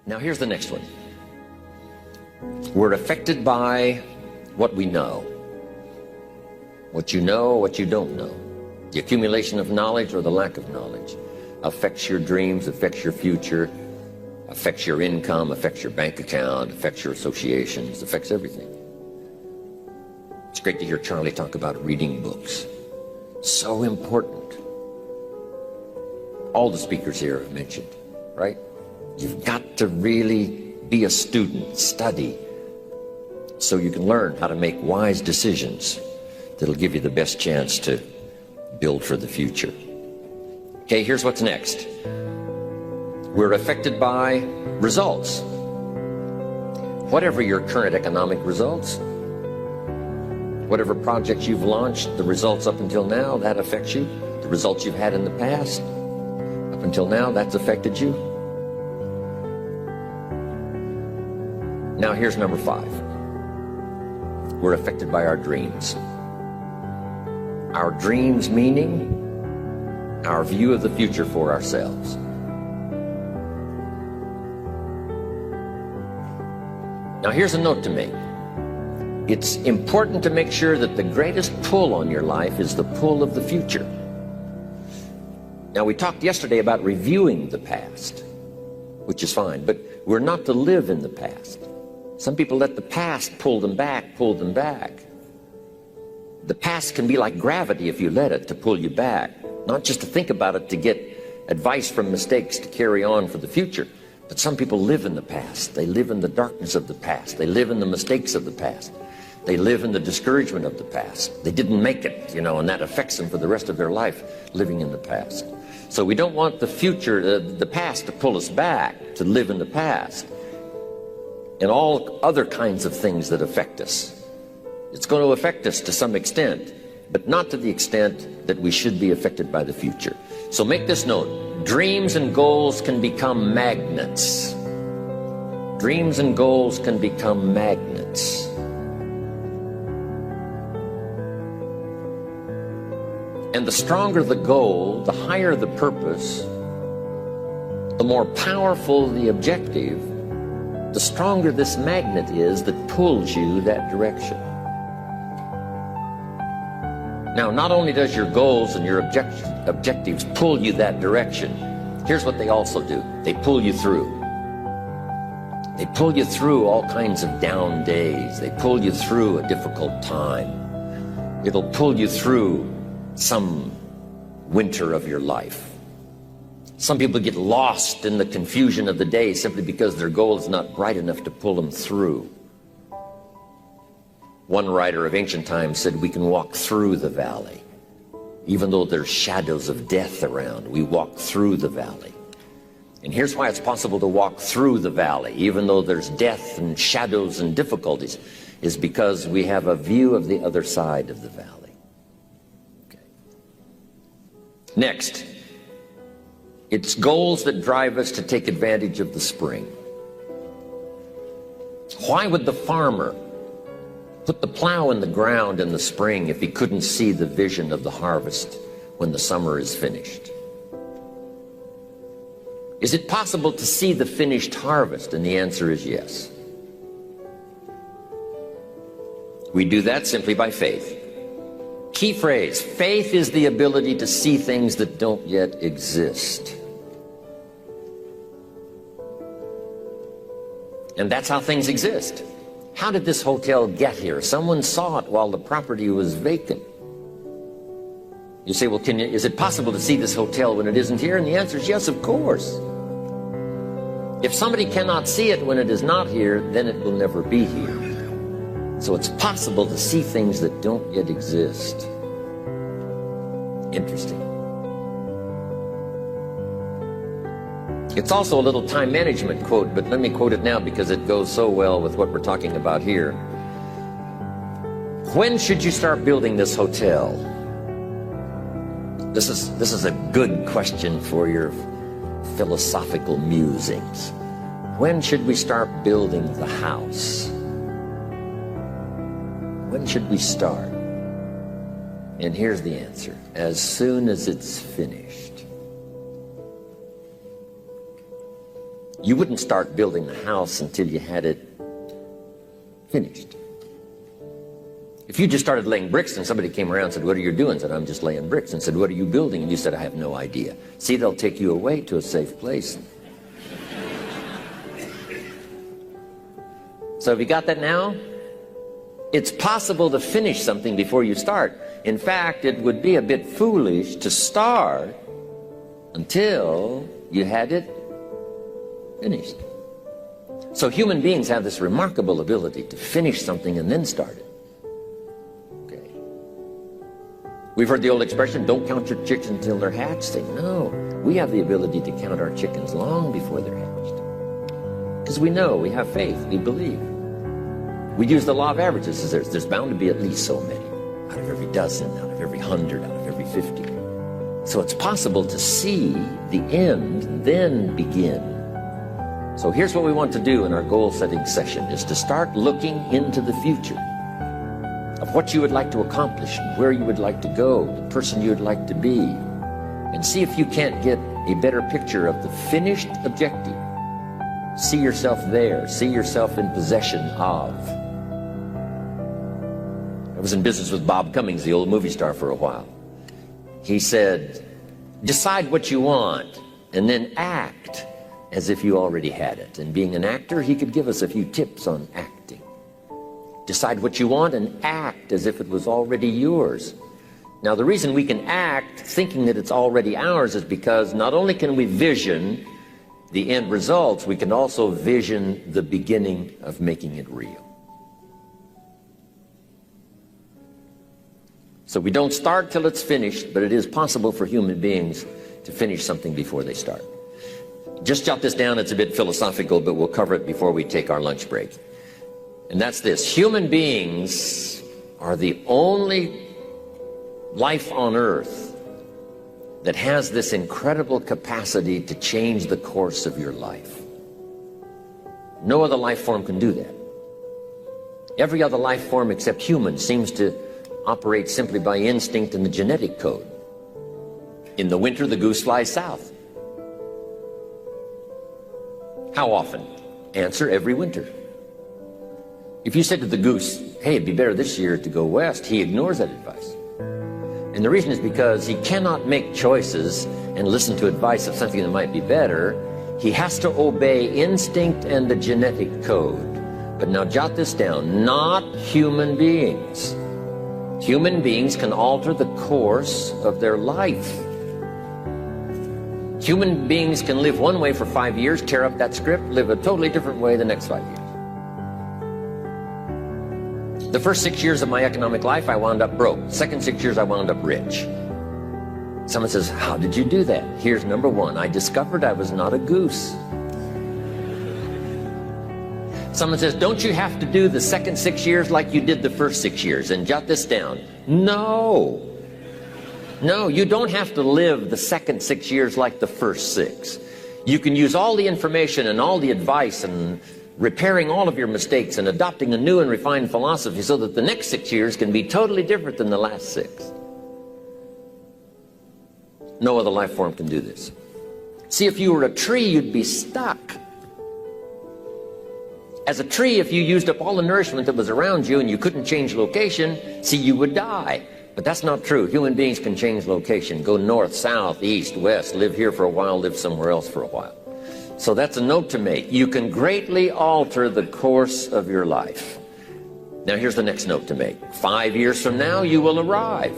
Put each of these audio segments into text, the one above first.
Now here's the next one. We're affected by what we know. What you know, what you don't know. The accumulation of knowledge or the lack of knowledge affects your dreams, affects your future, affects your income, affects your bank account, affects your associations, affects everything. It's great to hear Charlie talk about reading books. So important. All the speakers here have mentioned, right? You've got to really be a student, study, so you can learn how to make wise decisions that'll give you the best chance to build for the future. Okay, here's what's next. We're affected by results. Whatever your current economic results, whatever projects you've launched, the results up until now, that affects you. The results you've had in the past, up until now, that's affected you. Now here's number 5. We're affected by our dreams. Our dreams meaning our view of the future for ourselves. Now here's a note to make. It's important to make sure that the greatest pull on your life is the pull of the future. Now we talked yesterday about reviewing the past, which is fine, but we're not to live in the past. Some people let the past pull them back, pull them back. The past can be like gravity if you let it, to pull you back. Not just to think about it to get advice from mistakes to carry on for the future, but some people live in the past. They live in the darkness of the past. They live in the mistakes of the past. They live in the discouragement of the past. They didn't make it, and that affects them for the rest of their life, living in the past. So we don't want the future, the past, to pull us back, to live in the past. And all other kinds of things that affect us. It's going to affect us to some extent, but not to the extent that we should be affected by the future. So make this note. Dreams and goals can become magnets. Dreams and goals can become magnets. And the stronger the goal, the higher the purpose, the more powerful the objective, the stronger this magnet is that pulls you that direction. Now, not only does your goals and your objectives pull you that direction, here's what they also do. They pull you through. They pull you through all kinds of down days. They pull you through a difficult time. It'll pull you through some winter of your life. Some people get lost in the confusion of the day simply because their goal is not bright enough to pull them through. One writer of ancient times said we can walk through the valley. Even though there's shadows of death around, we walk through the valley. And here's why it's possible to walk through the valley, even though there's death and shadows and difficulties, is because we have a view of the other side of the valley. Okay. Next. It's goals that drive us to take advantage of the spring. Why would the farmer put the plow in the ground in the spring if he couldn't see the vision of the harvest when the summer is finished? Is it possible to see the finished harvest? And the answer is yes. We do that simply by faith. Key phrase, faith is the ability to see things that don't yet exist. And that's how things exist. How did this hotel get here? Someone saw it while the property was vacant. You say, well, is it possible to see this hotel when it isn't here? And the answer is yes, of course. If somebody cannot see it when it is not here, then it will never be here. So it's possible to see things that don't yet exist. Interesting. It's also a little time management quote, but let me quote it now because it goes so well with what we're talking about here. When should you start building this hotel? This is a good question for your philosophical musings. When should we start building the house? When should we start? And here's the answer. As soon as it's finished. You wouldn't start building the house until you had it finished. If you just started laying bricks and somebody came around and said, what are you doing? Said, I'm just laying bricks. And said, what are you building? And you said, I have no idea. See, they'll take you away to a safe place. So have you got that now? It's possible to finish something before you start. In fact, it would be a bit foolish to start until you had it finished. So human beings have this remarkable ability to finish something and then start it. Okay. We've heard the old expression, don't count your chickens until they're hatched. Say, no, we have the ability to count our chickens long before they're hatched. Because we know, we have faith, we believe. We use the law of averages. There's bound to be at least so many. Out of every dozen, out of every 100, out of every 50. So it's possible to see the end and then begin. So here's what we want to do in our goal-setting session, is to start looking into the future of what you would like to accomplish, where you would like to go, the person you would like to be, and see if you can't get a better picture of the finished objective. See yourself there. See yourself in possession of. I was in business with Bob Cummings, the old movie star, for a while. He said, decide what you want and then act as if you already had it. And being an actor, he could give us a few tips on acting. Decide what you want and act as if it was already yours. Now, the reason we can act thinking that it's already ours is because not only can we vision the end results, we can also vision the beginning of making it real. So we don't start till it's finished, but it is possible for human beings to finish something before they start. Just jot this down. It's a bit philosophical, but we'll cover it before we take our lunch break. And that's this. Human beings are the only life on earth that has this incredible capacity to change the course of your life. No other life form can do that. Every other life form except humans seems to operate simply by instinct and the genetic code. In the winter, the goose flies south. How often? Answer, every winter. If you said to the goose, hey, it'd be better this year to go west, he ignores that advice. And the reason is because he cannot make choices and listen to advice of something that might be better. He has to obey instinct and the genetic code. But now jot this down, not human beings. Human beings can alter the course of their life. Human beings can live one way for 5 years, tear up that script, live a totally different way the next 5 years. The first 6 years of my economic life, I wound up broke. Second 6 years, I wound up rich. Someone says, how did you do that? Here's number one. I discovered I was not a goose. Someone says, don't you have to do the second 6 years like you did the first 6 years? And jot this down. No. No, you don't have to live the second 6 years like the first 6. You can use all the information and all the advice and repairing all of your mistakes and adopting a new and refined philosophy so that the next 6 years can be totally different than the last 6. No other life form can do this. See, if you were a tree, you'd be stuck. As a tree, if you used up all the nourishment that was around you and you couldn't change location, see, you would die. But that's not true. Human beings can change location, go north, south, east, west, live here for a while, live somewhere else for a while. So that's a note to make. You can greatly alter the course of your life. Now here's the next note to make. 5 years from now, you will arrive.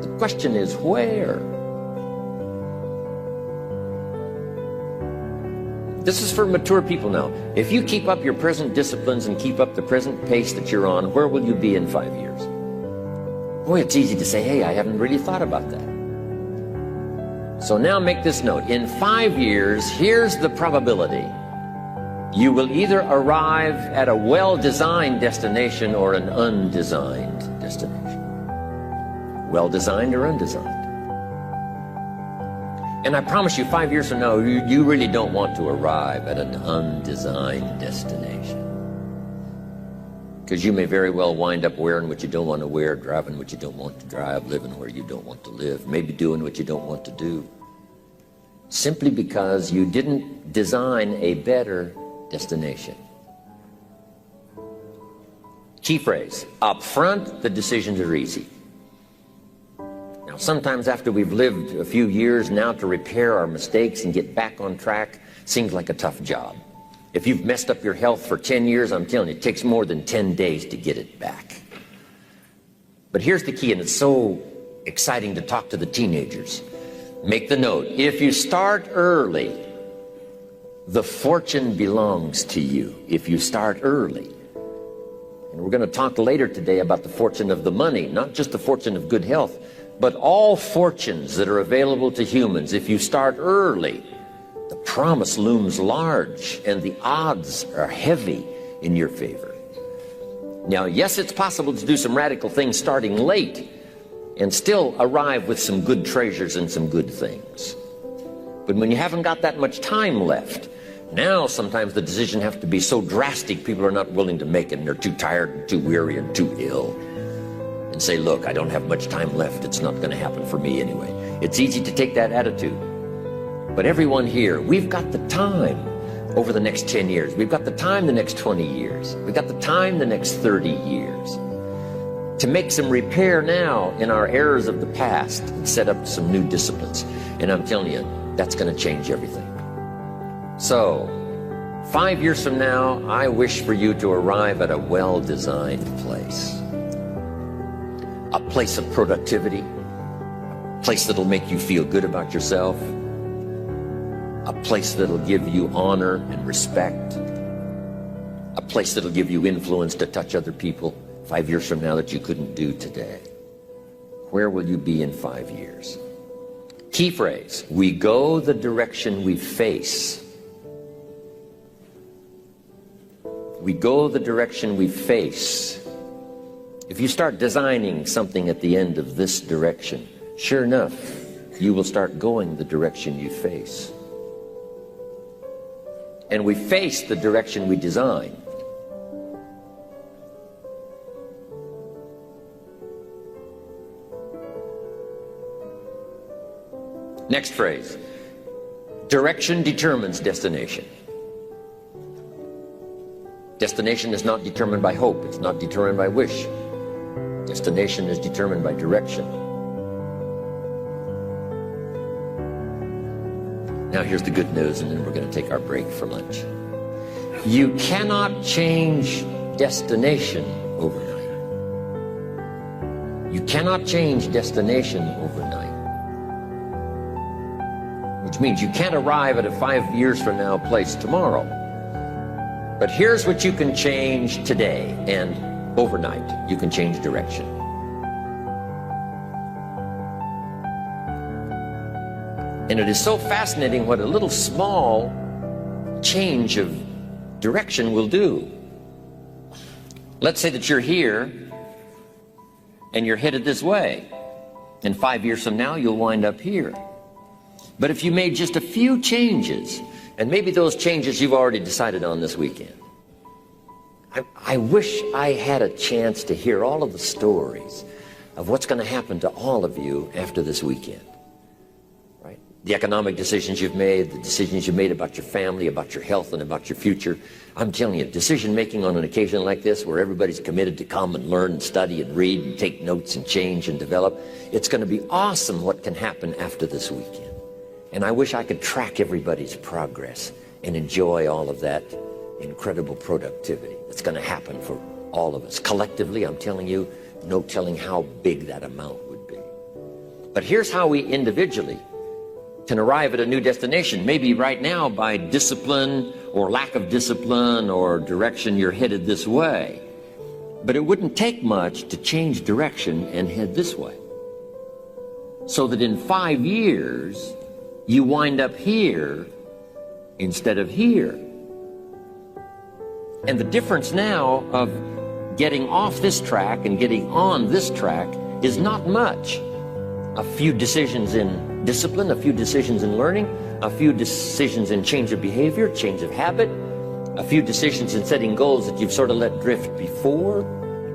The question is, where? This is for mature people now. If you keep up your present disciplines and keep up the present pace that you're on, where will you be in 5 years? Boy, it's easy to say, hey, I haven't really thought about that. So now make this note. In 5 years, here's the probability. You will either arrive at a well-designed destination or an undesigned destination. Well-designed or undesigned. And I promise you, 5 years from now, you really don't want to arrive at an undesigned destination. Because you may very well wind up wearing what you don't want to wear, driving what you don't want to drive, living where you don't want to live, maybe doing what you don't want to do. simply because you didn't design a better destination. Key phrase, up front, the decisions are easy. Now, sometimes after we've lived a few years, now to repair our mistakes and get back on track seems like a tough job. If you've messed up your health for 10 years, I'm telling you, it takes more than 10 days to get it back. But here's the key, and it's so exciting to talk to the teenagers. Make the note. If you start early, the fortune belongs to you. If you start early. And we're going to talk later today about the fortune of the money, not just the fortune of good health, but all fortunes that are available to humans. If you start early, the promise looms large and the odds are heavy in your favor. Now, yes, it's possible to do some radical things starting late and still arrive with some good treasures and some good things. But when you haven't got that much time left, now sometimes the decision has to be so drastic people are not willing to make it, and they're too tired and too weary and too ill, and say, look, I don't have much time left, it's not going to happen for me anyway. It's easy to take that attitude. But everyone here, we've got the time over the next 10 years. We've got the time the next 20 years. We've got the time the next 30 years to make some repair now in our errors of the past and set up some new disciplines. And I'm telling you, that's going to change everything. So, 5 years from now, I wish for you to arrive at a well-designed place. A place of productivity, a place that'll make you feel good about yourself, a place that'll give you honor and respect, a place that'll give you influence to touch other people 5 years from now that you couldn't do today. Where will you be in 5 years? Key phrase, we go the direction we face. We go the direction we face. If you start designing something at the end of this direction, sure enough, you will start going the direction you face. And we face the direction we design. Next phrase, direction determines destination. Destination is not determined by hope, it's not determined by wish. Destination is determined by direction. Now here's the good news, and then we're going to take our break for lunch. You cannot change destination overnight. You cannot change destination overnight. Which means you can't arrive at a 5 years from now place tomorrow. But here's what you can change today, and overnight you can change direction. And it is so fascinating what a little small change of direction will do. Let's say that you're here and you're headed this way, and 5 years from now you'll wind up here. But if you made just a few changes, and maybe those changes you've already decided on this weekend. I wish I had a chance to hear all of the stories of what's going to happen to all of you after this weekend. Right? The economic decisions you've made, the decisions you've made about your family, about your health, and about your future. I'm telling you, decision making on an occasion like this, where everybody's committed to come and learn and study and read and take notes and change and develop, it's going to be awesome what can happen after this weekend. And I wish I could track everybody's progress and enjoy all of that incredible productivity that's going to happen for all of us. Collectively, I'm telling you, no telling how big that amount would be. But here's how we individually can arrive at a new destination. Maybe right now by discipline or lack of discipline or direction you're headed this way. But it wouldn't take much to change direction and head this way. So that in 5 years, you wind up here instead of here. And the difference now of getting off this track and getting on this track is not much. A few decisions in discipline, a few decisions in learning, a few decisions in change of behavior, change of habit, a few decisions in setting goals that you've sort of let drift before.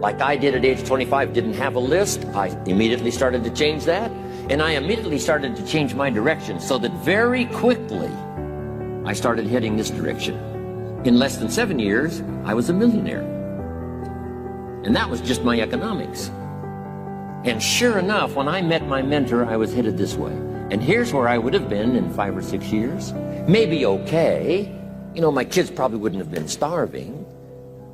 Like I did at age 25, didn't have a list. I immediately started to change that. And I immediately started to change my direction so that very quickly I started heading this direction. In less than 7 years, I was a millionaire. And that was just my economics. And sure enough, when I met my mentor, I was headed this way. And here's where I would have been in 5 or 6 years. Maybe okay. You know, my kids probably wouldn't have been starving.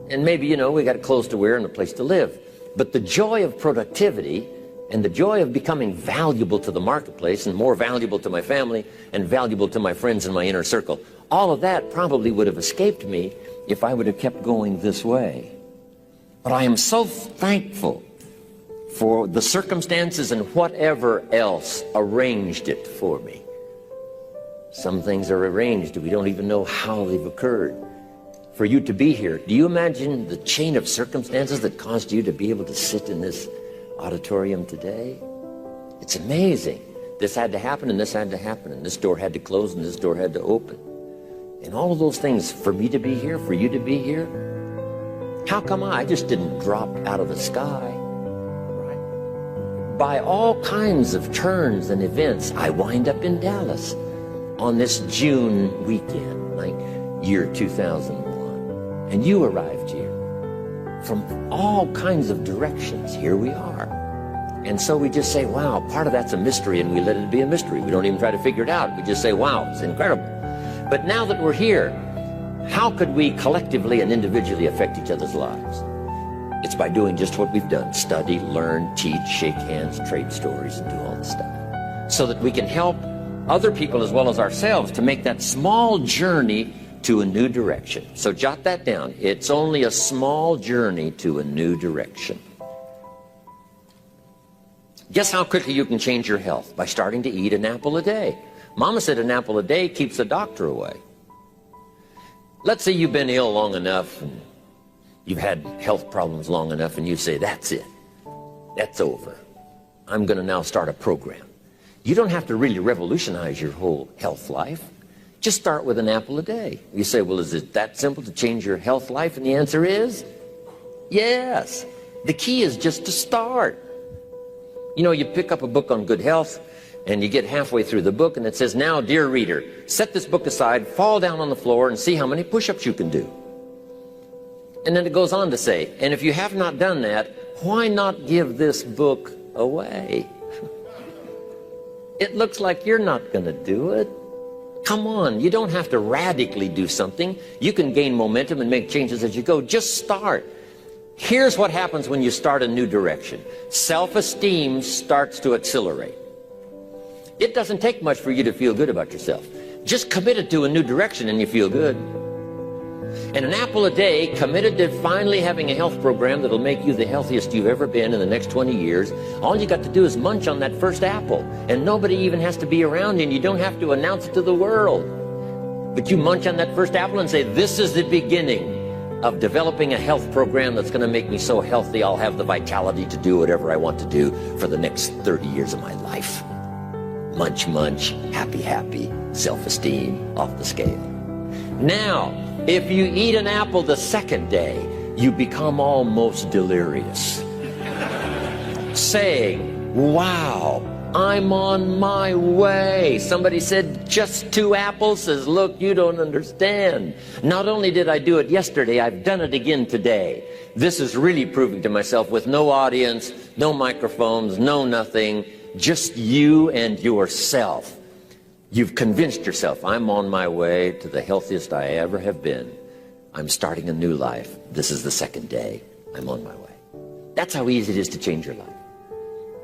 And maybe, you know, we got clothes to wear and a place to live. But the joy of productivity and the joy of becoming valuable to the marketplace and more valuable to my family and valuable to my friends in my inner circle, all of that probably would have escaped me if I would have kept going this way. But I am so thankful for the circumstances and whatever else arranged it for me. Some things are arranged, we don't even know how they've occurred. For you to be here, do you imagine the chain of circumstances that caused you to be able to sit in this auditorium today? It's amazing. This had to happen, and this had to happen, and this door had to close, and this door had to open. And all of those things, for me to be here, for you to be here, how come I just didn't drop out of the sky? Right? By all kinds of turns and events, I wind up in Dallas on this June weekend, like year 2001. And you arrived here from all kinds of directions. Here we are. And so we just say, wow, part of that's a mystery, and we let it be a mystery. We don't even try to figure it out. We just say, wow, it's incredible. But now that we're here, how could we collectively and individually affect each other's lives? It's by doing just what we've done. Study, learn, teach, shake hands, trade stories, and do all this stuff. So that we can help other people as well as ourselves to make that small journey to a new direction. So jot that down. It's only a small journey to a new direction. Guess how quickly you can change your health? By starting to eat an apple a day. Mama said an apple a day keeps the doctor away. Let's say you've been ill long enough, and you've had health problems long enough, and you say, that's it. That's over. I'm going to now start a program. You don't have to really revolutionize your whole health life. Just start with an apple a day. You say, well, is it that simple to change your health life? And the answer is yes. The key is just to start. You know, you pick up a book on good health, and you get halfway through the book, and it says, now, dear reader, set this book aside, fall down on the floor, and see how many push-ups you can do. And then it goes on to say, and if you have not done that, why not give this book away? It looks like you're not going to do it. Come on, you don't have to radically do something. You can gain momentum and make changes as you go. Just start. Here's what happens when you start a new direction. Self-esteem starts to accelerate. It doesn't take much for you to feel good about yourself. Just committed to a new direction and you feel good. And an apple a day, committed to finally having a health program that'll make you the healthiest you've ever been in the next 20 years. All you got to do is munch on that first apple. And nobody even has to be around you, and you don't have to announce it to the world. But you munch on that first apple and say, this is the beginning of developing a health program that's going to make me so healthy I'll have the vitality to do whatever I want to do for the next 30 years of my life. Munch, munch, happy, happy, self-esteem off the scale. Now, if you eat an apple the second day, you become almost delirious, saying, wow, I'm on my way. Somebody said, just 2 apples? Says, look, you don't understand. Not only did I do it yesterday, I've done it again today. This is really proving to myself with no audience, no microphones, no nothing, just you and yourself. You've convinced yourself, I'm on my way to the healthiest I ever have been. I'm starting a new life. This is the second day. I'm on my way. That's how easy it is to change your life.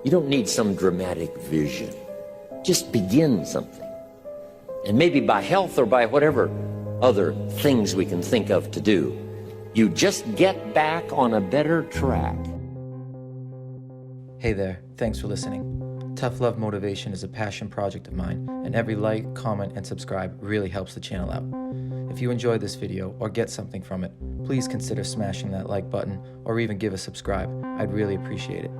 You don't need some dramatic vision. Just begin something. And maybe by health or by whatever other things we can think of to do, you just get back on a better track. Hey there, thanks for listening. Tough Love Motivation is a passion project of mine, and every like, comment, and subscribe really helps the channel out. If you enjoyed this video or get something from it, please consider smashing that like button or even give a subscribe. I'd really appreciate it.